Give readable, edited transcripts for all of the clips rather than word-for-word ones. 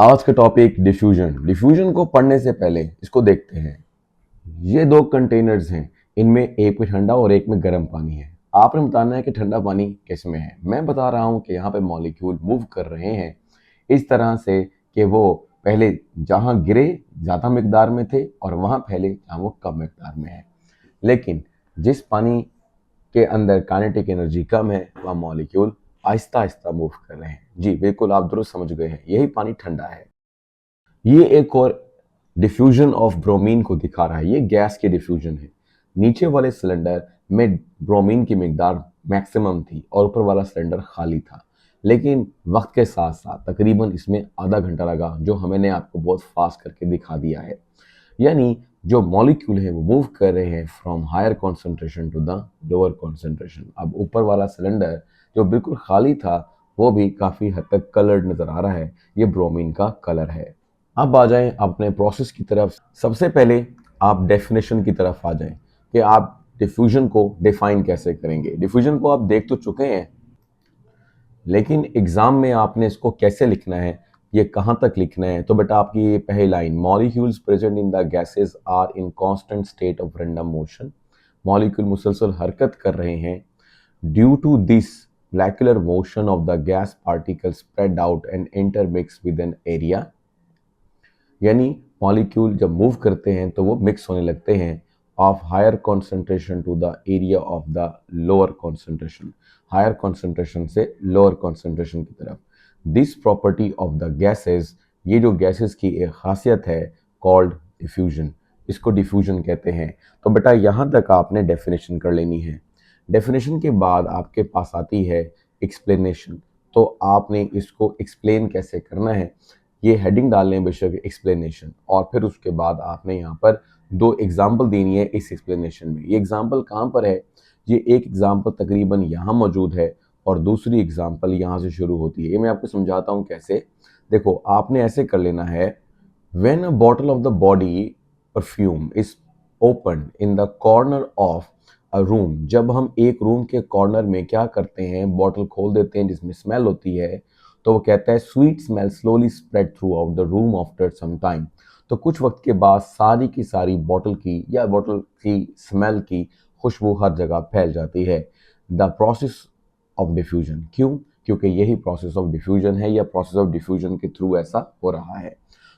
आज का topic diffusion. Diffusion को पढ़ने से पहले इसको देखते हैं। ये दो कंटेनर्स हैं, इनमें एक में ठंडा और एक में गर्म पानी है। आपने बताना है कि ठंडा पानी किस में है। मैं बता रहा हूँ कि यहाँ पे मॉलिक्यूल मूव कर रहे हैं इस तरह से कि वो पहले जहाँ गिरे ज़्यादा मिकदार में थे और वहाँ फैले जहाँ वो कम मिकदार में है। लेकिन जिस पानी के अंदर काइनेटिक एनर्जी कम है वह मॉलिक्यूल आहिस्ता आहिस्ता मूव कर रहे हैं। जी बिल्कुल, आप दुरुस्त समझ गए हैं, यही पानी ठंडा है। ये एक और डिफ्यूजन ऑफ ब्रोमीन को दिखा रहा है। ये गैस की डिफ्यूजन है। नीचे वाले सिलेंडर में ब्रोमीन की मिकदार मैक्सिमम थी और ऊपर वाला सिलेंडर खाली था। लेकिन वक्त के साथ साथ तकरीबन इसमें आधा घंटा लगा, जो हमने आपको बहुत फास्ट करके दिखा दिया है। यानी जो मॉलिक्यूल है वो मूव कर रहे हैं from higher concentration to the lower concentration. अब ऊपर वाला सिलेंडर जो बिल्कुल खाली था वो भी काफ़ी हद तक कलर्ड नज़र आ रहा है। ये ब्रोमीन का कलर है। अब आ जाएं अपने प्रोसेस की तरफ। सबसे पहले आप डेफिनेशन की तरफ आ जाएं कि आप डिफ्यूजन को डिफाइन कैसे करेंगे। डिफ्यूजन को आप देख तो चुके हैं, लेकिन एग्जाम में आपने इसको कैसे लिखना है, ये कहाँ तक लिखना है। तो बेटा आपकी ये पहली line, molecules present in the gases are in constant state of random motion. Molecule मुसलसल हरकत कर रहे हैं। Due to this molecular motion of the gas particles spread out and intermix with an area। यानी मॉलिक्यूल जब move करते हैं तो वो मिक्स होने लगते हैं of higher concentration to the area of the lower concentration. Higher concentration से लोअर कॉन्सेंट्रेशन की तरफ। This property of the gases, ये जो गैसेस की एक खासियत है, कॉल्ड डिफ्यूजन। इसको डिफ्यूजन कहते हैं। तो बेटा यहाँ तक आपने डेफिनेशन कर लेनी है। डेफिनेशन के बाद आपके पास आती है एक्सप्लेनेशन। तो आपने इसको एक्सप्लेन कैसे करना है, ये हेडिंग डालने हैं बेशक एक्सप्लेनेशन, और फिर उसके बाद आपने यहाँ पर दो एग्जाम्पल देनी है इस एक्सप्लेनेशन में। ये एग्जाम्पल कहाँ पर है, ये एक एग्जाम्पल तकरीबन यहाँ मौजूद है और दूसरी एग्जाम्पल यहाँ से शुरू होती है। ये मैं आपको समझाता हूँ कैसे। देखो आपने ऐसे कर लेना है, when a bottle of the body perfume is open in the corner of a room. जब हम एक रूम के कॉर्नर में क्या करते हैं, बॉटल खोल देते हैं जिसमें स्मेल होती है, तो वो कहता है sweet smell slowly spread throughout the room after some time. तो कुछ वक्त के बाद सारी की सारी बॉटल की या बॉटल की स्मेल की खुशबू हर जगह फैल जाती है। The process of diffusion. क्यों? क्योंकि यही प्रोसेस ऑफ डिफ्यूजन है, या प्रोसेस ऑफ डिफ्यूजन के थ्रू ऐसा हो रहा है।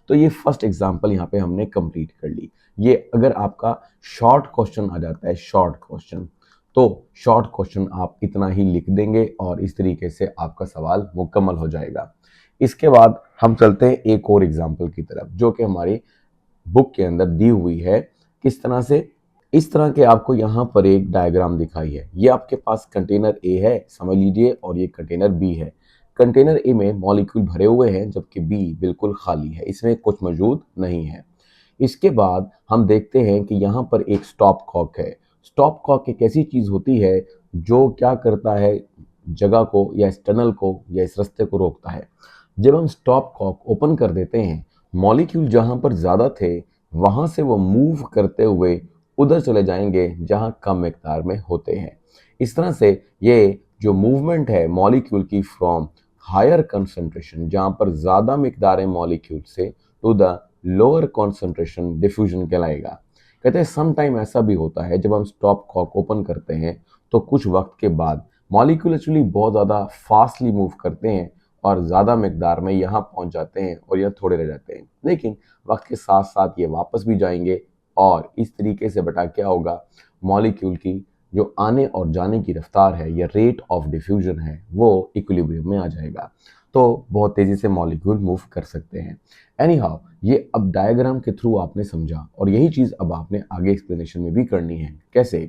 तो ये फर्स्ट एग्जांपल यहाँ पे हमने कंप्लीट कर ली। ये अगर आपका शॉर्ट क्वेश्चन आ जाता है, शॉर्ट क्वेश्चन, तो शॉर्ट क्वेश्चन आप इतना ही लिख देंगे और इस तरीके से आपका सवाल मुकम्मल हो जाएगा। इसके बाद हम चलते हैं एक और एग्जांपल की तरफ, जो कि हमारी बुक के अंदर दी हुई है। किस तरह से, इस तरह के आपको यहाँ पर एक डायग्राम दिखाई है। ये आपके पास कंटेनर ए है समझ लीजिए, और ये कंटेनर बी है। कंटेनर ए में मॉलिक्यूल भरे हुए हैं जबकि बी बिल्कुल खाली है, इसमें कुछ मौजूद नहीं है। इसके बाद हम देखते हैं कि यहाँ पर एक स्टॉप कॉक है। स्टॉप कॉक एक ऐसी चीज़ होती है जो क्या करता है, जगह को या इस टनल को या इस रास्ते को रोकता है। जब हम स्टॉप कॉक ओपन कर देते हैं, मॉलिक्यूल जहाँ पर ज़्यादा थे वहाँ से वो मूव करते हुए उधर चले जाएंगे जहाँ कम मिकदार में होते हैं। इस तरह से ये जो मूवमेंट है मॉलिक्यूल की फ्रॉम हायर कंसंट्रेशन, जहाँ पर ज़्यादा मिकदार है मॉलिक्यूल से, to the lower concentration, diffusion कहलाएगा। कहते हैं सम टाइम ऐसा भी होता है जब हम स्टॉप कॉक ओपन करते हैं तो कुछ वक्त के बाद मॉलिक्यूल एक्चुअली बहुत ज़्यादा फास्टली मूव करते हैं और ज़्यादा मिकदार में यहाँ पहुँच जाते हैं और यहाँ थोड़े रह जाते हैं, लेकिन वक्त के साथ साथ ये वापस भी जाएंगे और इस तरीके से बेटा क्या होगा, मॉलिक्यूल की जो आने और जाने की रफ्तार है या रेट ऑफ डिफ्यूजन है वो इक्विलिब्रियम में आ जाएगा। तो बहुत तेज़ी से मॉलिक्यूल मूव कर सकते हैं। एनी हाउ, ये अब डायग्राम के थ्रू आपने समझा और यही चीज़ अब आपने आगे एक्सप्लेनेशन में भी करनी है। कैसे?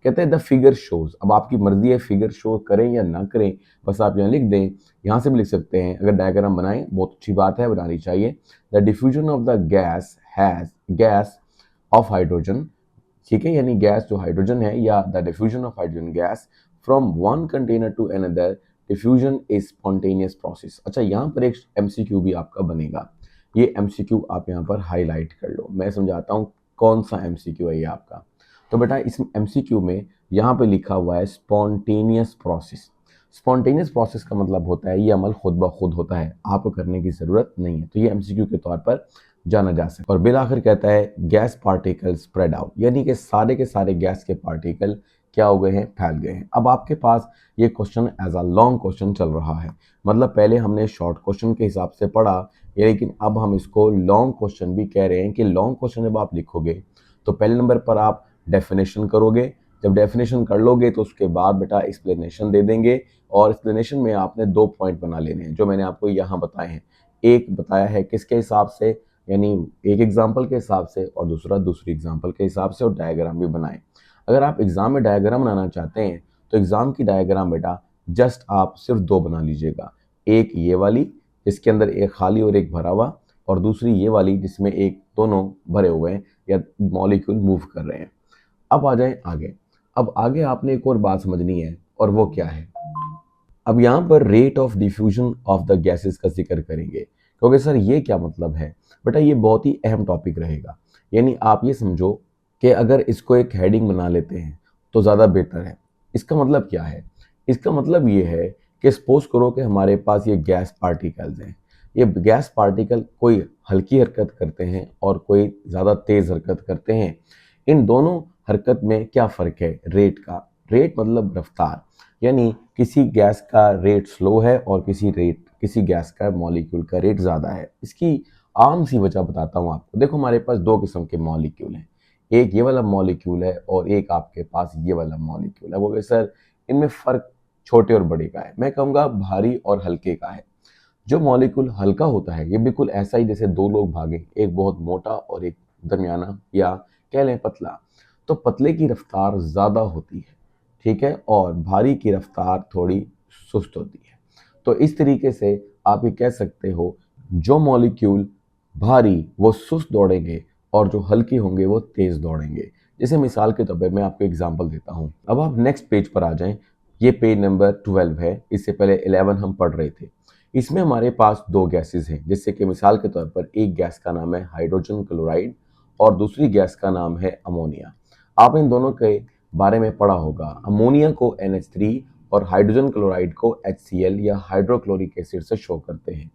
कहते हैं द फिगर शोज। अब आपकी मर्जी है फिगर शो करें या ना करें, बस आप यहाँ लिख दें, यहाँ से भी लिख सकते हैं। अगर डायग्राम बनाएं बहुत अच्छी बात है, बनानी चाहिए। The diffusion of the gas has gas of hydrogen, ठीक है, यानी गैस जो हाइड्रोजन है, या the diffusion of hydrogen gas from one container to another, diffusion is spontaneous process. अच्छा, यहाँ पर एक एमसीक्यू भी आपका बनेगा। ये एमसीक्यू आप यहाँ पर हाईलाइट कर लो, मैं समझाता हूँ कौन सा एमसीक्यू है ये आपका। तो बेटा इस एमसीक्यू में यहाँ पे लिखा हुआ है स्पॉन्टेनियस प्रोसेस। स्पॉन्टेनियस प्रोसेस का मतलब होता है ये अमल खुद ब खुद होता है, आपको करने की ज़रूरत नहीं है। तो ये एमसीक्यू के तौर पर जाना जा सकता है। और बिल आखिर कहता है गैस पार्टिकल स्प्रेड आउट, यानी कि सारे के सारे गैस के पार्टिकल क्या हो गए हैं, फैल गए हैं। अब आपके पास ये question as a long question चल रहा है, मतलब पहले हमने शॉर्ट क्वेश्चन के हिसाब से पढ़ा, लेकिन अब हम इसको लॉन्ग क्वेश्चन भी कह रहे हैं कि लॉन्ग क्वेश्चन जब आप लिखोगे तो पहले नंबर पर आप डेफिनेशन करोगे, जब डेफिनेशन कर लोगे तो उसके बाद बेटा एक्सप्लेनेशन दे देंगे, और एक्सप्लेनेशन में आपने 2 पॉइंट बना लेने हैं जो मैंने आपको यहाँ बताए हैं। एक बताया है किसके हिसाब से, यानी एक एग्जाम्पल के हिसाब से, और दूसरा दूसरी एग्जाम्पल के हिसाब से, और डायग्राम भी बनाएं। अगर आप एग्जाम में डायग्राम बनाना चाहते हैं तो एग्जाम की डायग्राम बेटा जस्ट आप सिर्फ 2 बना लीजिएगा, एक ये वाली जिसके अंदर एक खाली और एक भरा हुआ, और दूसरी ये वाली जिसमें एक दोनों भरे हुए हैं या मॉलिक्यूल मूव कर रहे हैं। अब आ जाएं आगे। अब आगे आपने एक और बात समझनी है, और वो क्या है, अब यहाँ पर rate of diffusion of the gases का जिक्र करेंगे, क्योंकि सर ये क्या मतलब है बेटा, ये बहुत ही अहम टॉपिक रहेगा। यानी आप ये समझो कि अगर इसको एक हेडिंग बना लेते हैं तो ज़्यादा बेहतर है। इसका मतलब क्या है, इसका मतलब ये है कि सपोज करो कि हमारे पास ये गैस पार्टिकल्स हैं, ये गैस पार्टिकल कोई हल्की हरकत करते हैं और कोई ज़्यादा तेज़ हरकत करते हैं। इन दोनों हरकत में क्या फ़र्क है, रेट का। रेट मतलब रफ्तार, यानी किसी गैस का रेट स्लो है और किसी गैस का मॉलिक्यूल का रेट ज़्यादा है। इसकी आम सी वजह बताता हूँ आपको। देखो हमारे पास 2 किस्म के मॉलिक्यूल हैं, एक ये वाला मॉलिक्यूल है और एक आपके पास ये वाला मॉलिक्यूल है। बोले सर इनमें फ़र्क छोटे और बड़े का है, मैं कहूँगा भारी और हल्के का है। जो मॉलिक्यूल हल्का होता है ये बिल्कुल ऐसा ही जैसे 2 लोग भागे, एक बहुत मोटा और एक दरमियाना, या कह लें पतला। तो पतले की रफ्तार ज़्यादा होती है, ठीक है, और भारी की रफ्तार थोड़ी सुस्त होती है। तो इस तरीके से आप ये कह सकते हो, जो मॉलिक्यूल भारी वो सुस्त दौड़ेंगे और जो हल्के होंगे वो तेज़ दौड़ेंगे। जैसे मिसाल के तौर पे मैं आपको एग्जांपल देता हूँ। अब आप नेक्स्ट पेज पर आ जाएं, ये पेज नंबर 12 है, इससे पहले 11 हम पढ़ रहे थे। इसमें हमारे पास 2 गैसेस हैं, जैसे कि मिसाल के तौर पर एक गैस का नाम है हाइड्रोजन क्लोराइड और दूसरी गैस का नाम है अमोनिया। आप इन दोनों के बारे में पढ़ा होगा। अमोनिया को NH3 और हाइड्रोजन क्लोराइड को HCl या हाइड्रोक्लोरिक एसिड से शो करते हैं।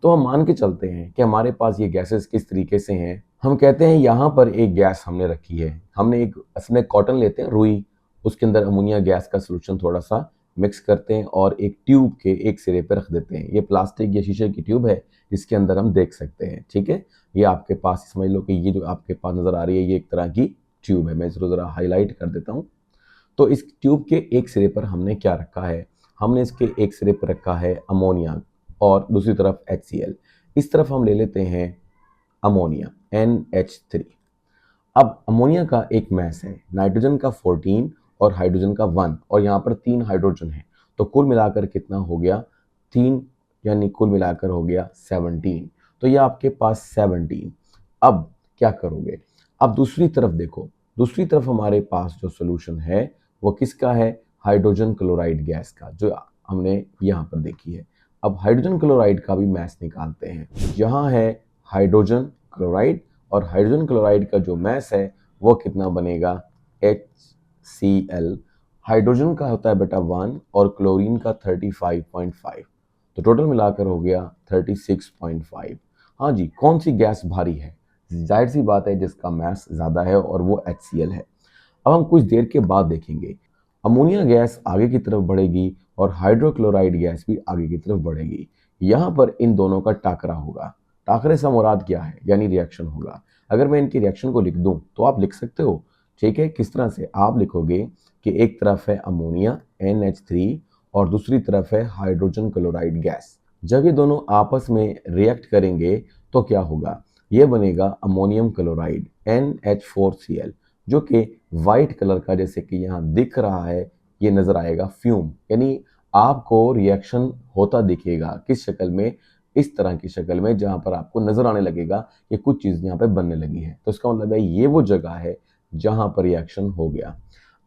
तो हम मान के चलते हैं कि हमारे पास ये गैसेस किस तरीके से हैं। हम कहते हैं यहाँ पर एक गैस हमने रखी है, हमने एक इसमें कॉटन लेते हैं रुई, उसके अंदर अमोनिया गैस का सोल्यूशन थोड़ा सा मिक्स करते हैं और एक ट्यूब के एक सिरे पर रख देते हैं। ये प्लास्टिक या शीशे की ट्यूब है, इसके अंदर हम देख सकते हैं, ठीक है। ये आपके पास समझ लो कि ये जो आपके पास नज़र आ रही है ये एक तरह की ट्यूब है। मैं इसको ज़रा हाईलाइट कर देता हूँ। तो इस ट्यूब के एक सिरे पर हमने क्या रखा है, हमने इसके एक सिरे पर रखा है अमोनिया और दूसरी तरफ HCl। इस तरफ हम ले लेते हैं अमोनिया NH3। अब अमोनिया का एक मैस है, नाइट्रोजन का 14 और हाइड्रोजन का 1, और यहाँ पर 3 हाइड्रोजन है, तो कुल मिलाकर कितना हो गया 3, यानी कुल मिलाकर हो गया 17। तो ये आपके पास 17। अब क्या करोगे, अब दूसरी तरफ देखो, दूसरी तरफ हमारे पास जो सोल्यूशन है वो किसका है, हाइड्रोजन क्लोराइड गैस का, जो हमने यहाँ पर देखी है। अब हाइड्रोजन क्लोराइड का भी मैस निकालते हैं। यहाँ है हाइड्रोजन क्लोराइड, और हाइड्रोजन क्लोराइड का जो मैस है वो कितना बनेगा HCl। हाइड्रोजन का होता है बेटा 1 और क्लोरीन का 35.5, तो टोटल मिलाकर हो गया 36.5। हाँ जी, कौन सी गैस भारी है, जाहिर सी बात है जिसका मैस ज़्यादा है और वो HCl है। अब हम कुछ देर के बाद देखेंगे अमोनिया गैस आगे की तरफ बढ़ेगी और हाइड्रोक्लोराइड गैस भी आगे की तरफ बढ़ेगी। यहाँ पर इन दोनों का टाकरा होगा। टाकरे से मुराद क्या है, यानी रिएक्शन होगा। अगर मैं इनकी रिएक्शन को लिख दूं तो आप लिख सकते हो, ठीक है। किस तरह से आप लिखोगे कि एक तरफ है अमोनिया NH3 और दूसरी तरफ है हाइड्रोजन क्लोराइड गैस। जब ये दोनों आपस में रिएक्ट करेंगे तो क्या होगा, ये बनेगा अमोनियम क्लोराइड NH4Cl, जो कि वाइट कलर का जैसे कि यहाँ दिख रहा है, ये नजर आएगा फ्यूम, यानी आपको रिएक्शन होता दिखेगा किस शक्ल में, इस तरह की शक्ल में, जहां पर आपको नजर आने लगेगा कि कुछ चीज यहाँ पे बनने लगी है। तो इसका मतलब है ये वो जगह है जहां पर रिएक्शन हो गया।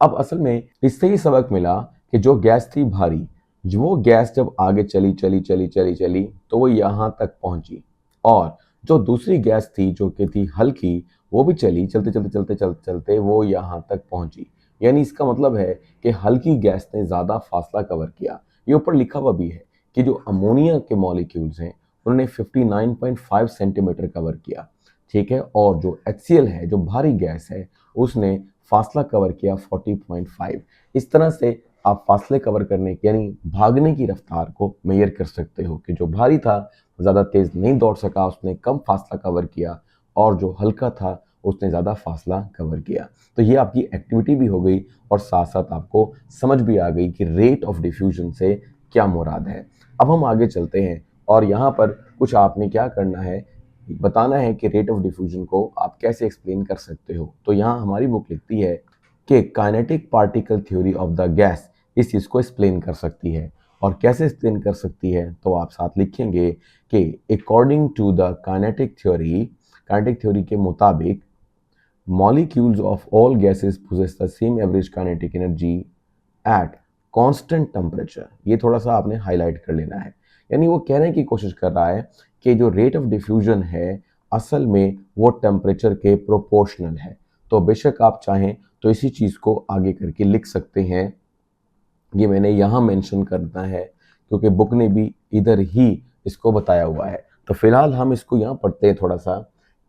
अब असल में इससे ही सबक मिला कि जो गैस थी भारी, जो वो गैस जब आगे चली चली चली चली चली तो वो यहाँ तक पहुंची, और जो दूसरी गैस थी जो कि थी हल्की, वो भी चली, चलते चलते चलते चलते चलते वो यहाँ तक पहुंची। यानी इसका मतलब है कि हल्की गैस ने ज़्यादा फासला कवर किया, ये ऊपर लिखा हुआ भी है कि जो अमोनिया के मॉलिक्यूल्स हैं उन्होंने 59.5 सेंटीमीटर कवर किया, ठीक है, और जो HCl है जो भारी गैस है उसने फासला कवर किया 40.5। इस तरह से आप फासले कवर करने यानी भागने की रफ्तार को मेजर कर सकते हो कि जो भारी था ज़्यादा तेज नहीं दौड़ सका, उसने कम फासला कवर किया, और जो हल्का था उसने ज़्यादा फासला कवर किया। तो ये आपकी एक्टिविटी भी हो गई और साथ साथ आपको समझ भी आ गई कि रेट ऑफ डिफ्यूजन से क्या मुराद है। अब हम आगे चलते हैं और यहाँ पर कुछ आपने क्या करना है, बताना है कि रेट ऑफ डिफ्यूजन को आप कैसे एक्सप्लेन कर सकते हो। तो यहाँ हमारी बुक लिखती है कि kinetic particle theory of the gas इस चीज़ को एक्सप्लेन कर सकती है। और कैसे एक्सप्लेन कर सकती है, तो आप साथ लिखेंगे कि according to the kinetic theory के मुताबिक molecules of all gases possess the same average kinetic energy at constant temperature। ये थोड़ा सा आपने हाईलाइट कर लेना है, यानी वो कहने की कोशिश कर रहा है कि जो रेट ऑफ डिफ्यूजन है असल में वो टेम्परेचर के प्रोपोर्शनल है। तो बेशक आप चाहें तो इसी चीज़ को आगे करके लिख सकते हैं, ये मैंने यहाँ मेंशन करना है क्योंकि बुक ने भी इधर ही इसको बताया हुआ है। तो फिलहाल हम इसको यहाँ पढ़ते हैं थोड़ा सा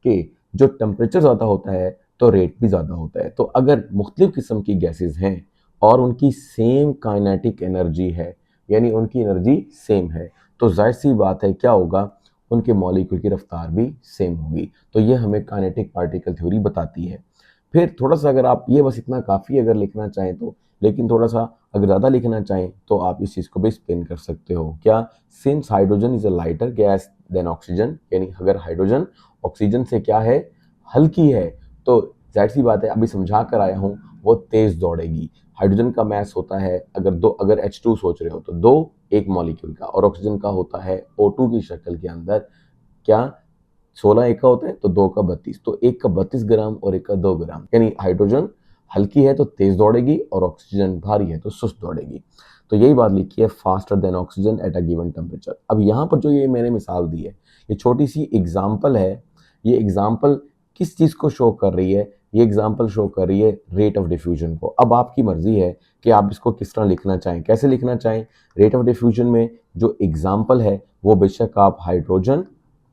कि जो टेम्परेचर ज़्यादा होता है तो रेट भी ज़्यादा होता है। तो अगर मुख्तलिफ किस्म की गैसेस हैं और उनकी सेम काइनेटिक एनर्जी है, यानी उनकी एनर्जी सेम है, तो जाहिर सी बात है क्या होगा, उनके मॉलिक्यूल की रफ्तार भी सेम होगी। तो ये हमें काइनेटिक पार्टिकल थ्योरी बताती है। फिर थोड़ा सा अगर आप ये बस इतना काफ़ी अगर लिखना चाहें तो, लेकिन थोड़ा सा अगर ज़्यादा लिखना चाहें तो आप इस चीज़ को भी एक्सप्लेन कर सकते हो। क्या? Since hydrogen is a lighter gas than oxygen, यानी अगर हाइड्रोजन ऑक्सीजन से क्या है, हल्की है, तो जाहिर सी बात है अभी समझा कर आया हूँ वो तेज दौड़ेगी। हाइड्रोजन का मैस होता है अगर H2 सोच रहे हो तो 2 एक मॉलिक्यूल का, और ऑक्सीजन का होता है O2 की शक्ल के अंदर क्या 16 एक का होता है तो 2 का 32, तो एक का 32 ग्राम और एक का 2 ग्राम, यानी हाइड्रोजन हल्की है तो तेज दौड़ेगी और ऑक्सीजन भारी है तो सुस्त दौड़ेगी। तो यही बात लिखी है faster than oxygen at a given temperature. अब यहाँ पर जो ये मैंने मिसाल दी है, ये छोटी सी एग्जाम्पल है। ये एग्जाम्पल किस चीज़ को शो कर रही है? ये एग्जाम्पल शो कर रही है रेट ऑफ डिफ्यूजन को। अब आपकी मर्जी है कि आप इसको किस तरह लिखना चाहें, कैसे लिखना चाहें। रेट ऑफ डिफ्यूजन में जो एग्जाम्पल है वो बेशक आप हाइड्रोजन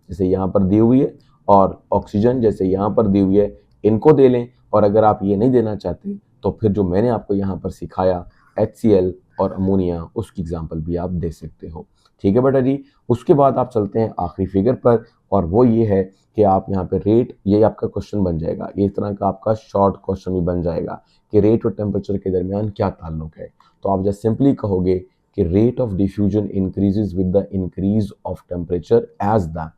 जैसे यहाँ पर दी हुई है और ऑक्सीजन जैसे यहाँ पर दी हुई है, इनको दे लें। और अगर आप ये नहीं देना चाहते तो फिर जो मैंने आपको यहाँ पर सिखाया HCl और अमोनिया, उसकी एग्जाम्पल भी आप दे सकते हो। ठीक है बेटा जी। उसके बाद आप चलते हैं आखिरी फिगर पर, और वो ये है कि आप यहाँ पे रेट, ये आपका क्वेश्चन बन जाएगा, ये इस तरह का आपका शॉर्ट क्वेश्चन भी बन जाएगा कि रेट और टेम्परेचर के दरमियान क्या ताल्लुक है। तो आप जस्ट सिंपली कहोगे कि rate of diffusion increases with the increase of temperature as the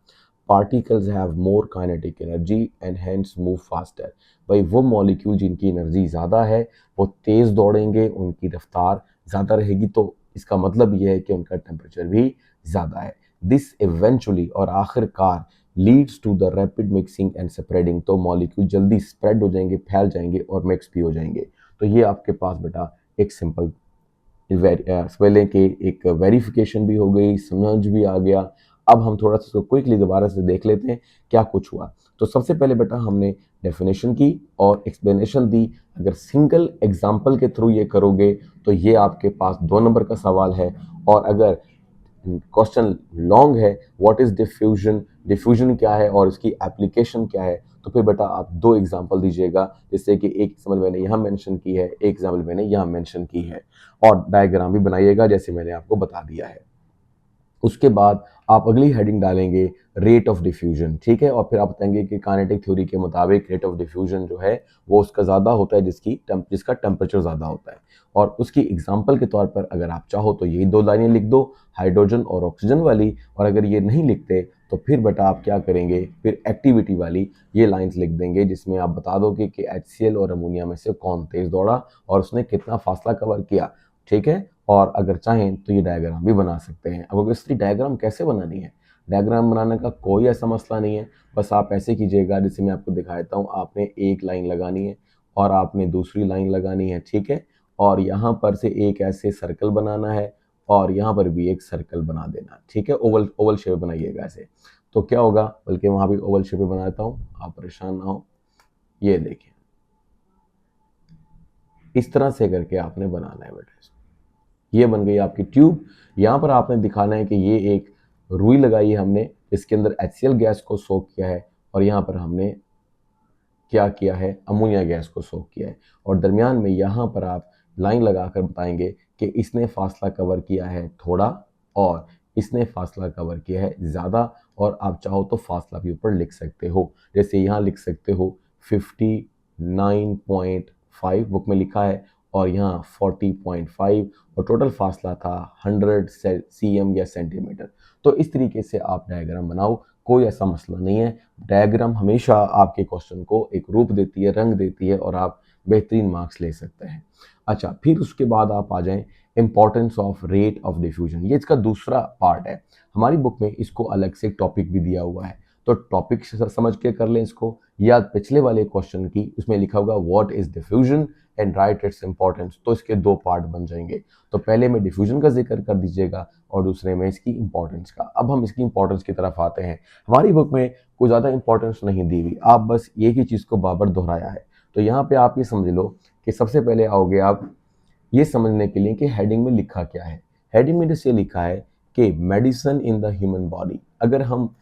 particles have more kinetic energy and hence move faster. भाई वो मॉलिक्यूल जिनकी एनर्जी ज़्यादा है वो तेज़ दौड़ेंगे, उनकी रफ्तार ज़्यादा रहेगी, तो इसका मतलब ये है कि उनका टेम्परेचर भी ज़्यादा है। दिस इवेंचुअली, और आखिरकार, leads to the rapid mixing and spreading, तो मॉलिक्यूल जल्दी स्प्रेड हो जाएंगे, फैल जाएंगे और मिक्स भी हो जाएंगे। तो ये आपके पास बेटा एक सिंपल पहले के एक वेरिफिकेशन भी हो गई, समझ भी आ गया। अब हम थोड़ा सा इसको क्विकली दोबारा से देख लेते हैं क्या कुछ हुआ। तो सबसे पहले बेटा हमने डेफिनेशन की और एक्सप्लेनेशन दी। अगर सिंगल एग्जाम्पल के थ्रू ये करोगे तो ये आपके पास 2 नंबर का सवाल है। और अगर क्वेश्चन लॉन्ग है, व्हाट इज डिफ्यूजन, डिफ्यूजन क्या है और इसकी एप्लीकेशन क्या है, तो फिर बेटा आप 2 एग्जाम्पल दीजिएगा, जैसे कि एक एग्जाम्पल मैंने यहाँ मेंशन की है, एक एग्जाम्पल मैंने यहाँ मेंशन की है, और डायग्राम भी बनाइएगा जैसे मैंने आपको बता दिया है। उसके बाद आप अगली हेडिंग डालेंगे रेट ऑफ डिफ्यूजन, ठीक है, और फिर आप बताएंगे कि काइनेटिक थ्योरी के मुताबिक रेट ऑफ डिफ्यूजन जो है वो उसका ज़्यादा होता है जिसका टेम्परेचर ज़्यादा होता है। और उसकी एग्जाम्पल के तौर पर अगर आप चाहो तो यही 2 लाइनें लिख दो, हाइड्रोजन और ऑक्सीजन वाली। और अगर ये नहीं लिखते तो फिर बेटा आप क्या करेंगे, फिर एक्टिविटी वाली ये लाइन्स लिख देंगे जिसमें आप बता दोगे कि HCl और अमोनिया में से कौन तेज़ दौड़ा और उसने कितना फासला कवर किया, ठीक है। और अगर चाहें तो ये डायग्राम भी बना सकते हैं। अब ऑब्वियसली डायग्राम कैसे बनानी है, डायग्राम बनाने का कोई ऐसा मसला नहीं है, बस आप ऐसे कीजिएगा जैसे मैं आपको दिखाता हूँ। आपने एक लाइन लगानी है और आपने दूसरी लाइन लगानी है, ठीक है, और यहाँ पर से एक ऐसे सर्कल बनाना है और यहाँ पर भी एक सर्कल बना देना है, ठीक है। ओवल ओवल शेप बनाइएगा ऐसे, तो क्या होगा, बल्कि वहाँ भी ओवल शेप बनाता हूँ, आप परेशान ना हो। ये देखिए इस तरह से करके आपने बनाना है बेटा। ये बन गई आपकी ट्यूब। यहाँ पर आपने दिखाना है कि ये एक रुई लगाई है हमने, इसके अंदर HCl गैस को सोक किया है और यहाँ पर हमने क्या किया है, अमोनिया गैस को सोक किया है। और दरमियान में यहाँ पर आप लाइन लगाकर बताएंगे कि इसने फासला कवर किया है थोड़ा और इसने फासला कवर किया है ज़्यादा, और आप चाहो तो फासला भी ऊपर लिख सकते हो। जैसे यहाँ लिख सकते हो 59.5 बुक में लिखा है और यहाँ 40.5 और टोटल फासला था 100 cm या सेंटीमीटर। तो इस तरीके से आप डायग्राम बनाओ, कोई ऐसा मसला नहीं है। डायग्राम हमेशा आपके क्वेश्चन को एक रूप देती है, रंग देती है और आप बेहतरीन मार्क्स ले सकते हैं। अच्छा, फिर उसके बाद आप आ जाएं importance of rate of diffusion. ये इसका दूसरा पार्ट है। हमारी बुक में इसको अलग से टॉपिक भी दिया हुआ है, तो टॉपिक समझ के कर लें इसको, या पिछले वाले क्वेश्चन की उसमें लिखा होगा what is diffusion and right its importance, तो इसके दो पार्ट बन जाएंगे। तो पहले में डिफ्यूजन का जिक्र कर दीजिएगा और दूसरे में इसकी इंपॉर्टेंस का। अब हम इसकी इंपॉर्टेंस की तरफ आते हैं। हमारी बुक में कोई ज़्यादा इंपॉर्टेंस नहीं दी हुई, आप बस एक ही चीज़ को बार-बार दोहराया है। तो यहाँ पे आप ये समझ लो कि सबसे पहले आओगे आप ये समझने के लिए कि हेडिंग में लिखा क्या है। हेडिंग में जैसे लिखा है कि medicine in the human body, अगर हम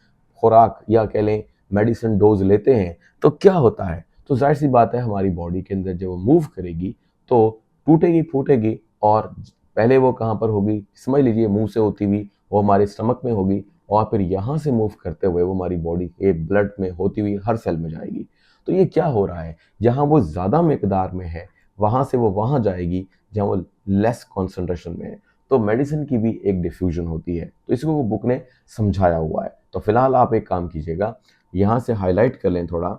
खुराक या कह लें मेडिसिन डोज लेते हैं तो क्या होता है, तो जाहिर सी बात है हमारी बॉडी के अंदर जब वो मूव करेगी तो टूटेगी फूटेगी, और पहले वो कहाँ पर होगी, समझ लीजिए मुंह से होती हुई वो हमारे स्टमक में होगी और फिर यहाँ से मूव करते हुए वो हमारी बॉडी के ब्लड में होती हुई हर सेल में जाएगी। तो ये क्या हो रहा है, जहाँ वो ज़्यादा मकदार में है वहाँ से वो वहाँ जाएगी जहाँ वो लेस कॉन्सेंट्रेशन में है। तो मेडिसिन की भी एक डिफ्यूजन होती है, तो इसको वो बुक ने समझाया हुआ है। तो फिलहाल आप एक काम कीजिएगा, यहाँ से हाईलाइट कर लें थोड़ा,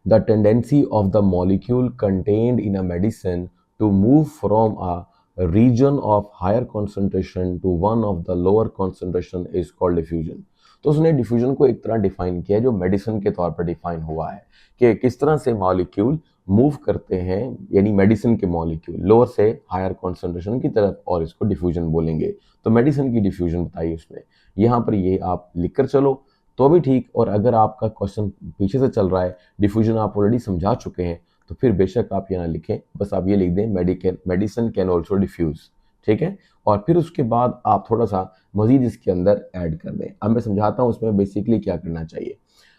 the tendency of the molecule contained in a medicine to move from a region of higher concentration to one of the lower concentration is called diffusion। तो उसने डिफ्यूजन को एक तरह डिफाइन किया है जो मेडिसिन के तौर पर डिफाइन हुआ है कि किस तरह से मॉलिक्यूल मूव करते हैं, यानी मेडिसिन के मॉलिक्यूल लोअर से हायर कॉन्सेंट्रेशन की तरफ, और इसको डिफ्यूजन बोलेंगे। तो मेडिसिन की डिफ्यूजन बताई उसने, यहाँ पर ये आप लिखकर चलो तो भी ठीक। और अगर आपका क्वेश्चन पीछे से चल रहा है, डिफ्यूजन आप ऑलरेडी समझा चुके हैं, तो फिर बेशक आप ये ना लिखें, बस आप ये लिख दें मेडिसिन कैन ऑल्सो डिफ्यूज, ठीक है। और फिर उसके बाद आप थोड़ा सा मजीद इसके अंदर ऐड कर दें। अब मैं समझाता हूँ उसमें बेसिकली क्या करना चाहिए।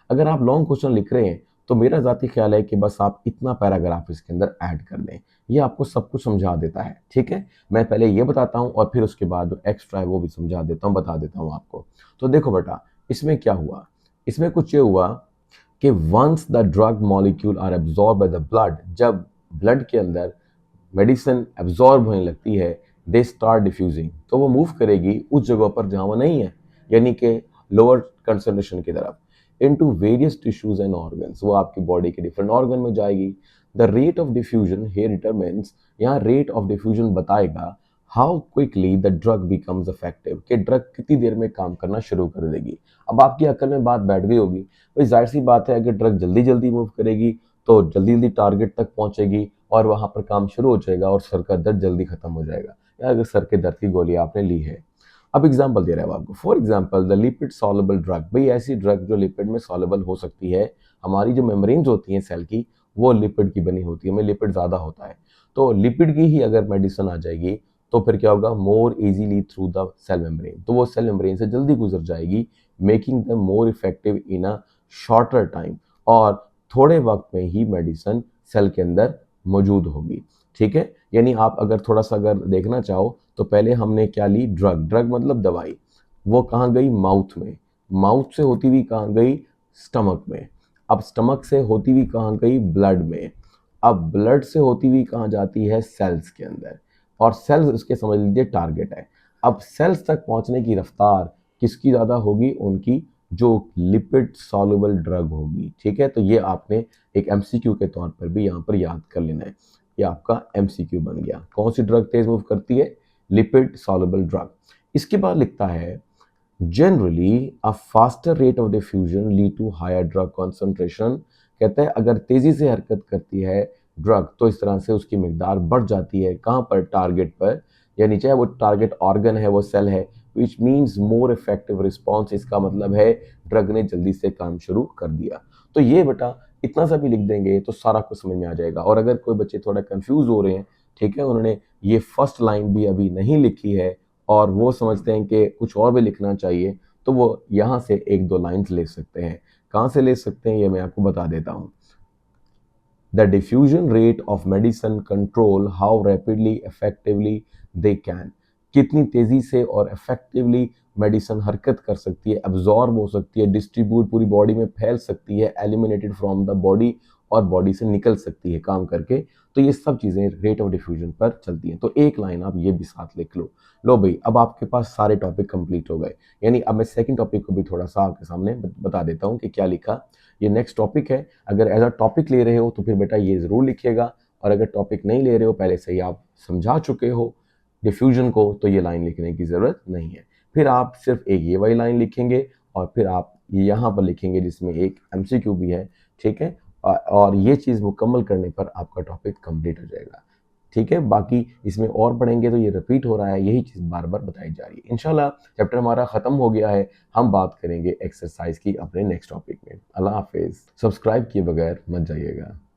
अगर आप लॉन्ग क्वेश्चन लिख रहे हैं तो मेरा ज़ाती ख्याल है कि बस आप इतना पैराग्राफ इसके अंदर ऐड कर दें, ये आपको सब कुछ समझा देता है, ठीक है। मैं पहले ये बताता हूँ और फिर उसके बाद जो एक्स्ट्रा है वो भी समझा देता हूँ, बता देता हूँ आपको। तो देखो बेटा, इसमें क्या हुआ, इसमें कुछ ये हुआ कि once the drug molecule are absorb by the blood, जब ब्लड के अंदर मेडिसिन एब्जॉर्ब होने लगती है, दे स्टार्ट डिफ्यूजिंग, तो वो मूव करेगी उस जगह पर जहाँ वो नहीं है, यानी कि लोअर कंसंट्रेशन की तरफ, into various tissues and organs, वो आपकी बॉडी के डिफरेंट ऑर्गन में जाएगी। The rate of diffusion here determines, यहाँ रेट ऑफ डिफ्यूजन बताएगा how quickly the drug becomes effective, कि ड्रग कितनी देर में काम करना शुरू कर देगी। अब आपकी अकल में बात बैठ गई होगी, भाई जाहिर सी बात है अगर ड्रग जल्दी जल्दी मूव करेगी तो जल्दी जल्दी टारगेट तक पहुंचेगी और वहां पर काम शुरू हो जाएगा और सर का दर्द जल्दी खत्म हो जाएगा, या अगर सर के दर्द की गोली आपने ली है। अब एग्जाम्पल दे रहा है आपको, for example the lipid soluble drug, भाई ऐसी ड्रग जो लिपिड में सॉल्युबल हो सकती है, हमारी जो मेम्ब्रेन्स होती हैं सेल की वो लिपिड की बनी होती है, हमें लिपिड ज़्यादा होता है, तो लिपिड की ही अगर मेडिसिन आ जाएगी तो फिर क्या होगा, more easily through the cell membrane, तो वो सेल मेम्ब्रेन से जल्दी गुजर जाएगी, making them more effective in a shorter time, और थोड़े वक्त में ही मेडिसिन सेल के अंदर मौजूद होगी, ठीक है। यानी आप अगर थोड़ा सा अगर देखना चाहो तो पहले हमने क्या ली, ड्रग, ड्रग मतलब दवाई, वो कहाँ गई, माउथ में, माउथ से होती हुई कहाँ गई, स्टमक में, अब स्टमक से होती हुई कहाँ गई, ब्लड में, अब ब्लड से होती हुई कहाँ जाती है, सेल्स के अंदर, और सेल्स उसके समझ लीजिए टारगेट है। अब सेल्स तक पहुंचने की रफ्तार किसकी ज़्यादा होगी, उनकी जो लिपिड सॉल्युबल ड्रग होगी, ठीक है। तो ये आपने एक एमसीक्यू के तौर पर भी यहाँ पर याद कर लेना है, ये आपका एमसीक्यू बन गया। कौन सी ड्रग तेज मूव करती है, लिपिड सॉल्युबल ड्रग। इसके बाद लिखता है generally a faster rate of diffusion lead to higher drug concentration, कहता है अगर तेजी से हरकत करती है ड्रग तो इस तरह से उसकी मिकदार बढ़ जाती है, कहाँ पर, टारगेट पर, यानी चाहे वो टारगेट ऑर्गन है, वो सेल है, which means more effective response, इसका मतलब है ड्रग ने जल्दी से काम शुरू कर दिया। तो ये बेटा इतना सा भी लिख देंगे तो सारा कुछ समझ में आ जाएगा। और अगर कोई बच्चे थोड़ा कंफ्यूज हो रहे हैं ठीक है, उन्होंने ये फर्स्ट लाइन भी अभी नहीं लिखी है और वो समझते हैं कि कुछ और भी लिखना चाहिए, तो वो यहाँ से 1-2 लाइन्स ले सकते हैं। कहाँ से ले सकते हैं ये मैं आपको बता देता हूँ। The diffusion rate of medicine control how rapidly effectively they can, कितनी तेजी से और इफेक्टिवली मेडिसिन हरकत कर सकती है, एब्जॉर्ब हो सकती है, डिस्ट्रीब्यूट पूरी बॉडी में फैल सकती है, एलिमिनेटेड फ्रॉम द बॉडी और बॉडी से निकल सकती है काम करके। तो ये सब चीज़ें रेट ऑफ डिफ्यूजन पर चलती हैं। तो एक लाइन आप ये भी साथ लिख लो। लो भाई, अब आपके पास सारे टॉपिक कंप्लीट हो गए। यानी अब मैं सेकंड टॉपिक को भी थोड़ा सा आपके सामने बता देता हूँ कि क्या लिखा। ये नेक्स्ट टॉपिक है। अगर एज अ टॉपिक ले रहे हो तो फिर बेटा ये ज़रूर लिखिएगा, और अगर टॉपिक नहीं ले रहे हो, पहले से ही आप समझा चुके हो डिफ्यूजन को, तो ये लाइन लिखने की ज़रूरत नहीं है। फिर आप सिर्फ एक ये वाली लाइन लिखेंगे और फिर आप यहाँ पर लिखेंगे जिसमें एक एमसीक्यू भी है, ठीक है। और ये चीज़ मुकम्मल करने पर आपका टॉपिक कंप्लीट हो जाएगा, ठीक है। बाकी इसमें और पढ़ेंगे तो ये रिपीट हो रहा है, यही चीज़ बार बार बताई जा रही है। इंशाल्लाह चैप्टर हमारा ख़त्म हो गया है। हम बात करेंगे एक्सरसाइज की अपने नेक्स्ट टॉपिक में। अल्लाह हाफिज़। सब्सक्राइब किए बगैर मत जाइएगा।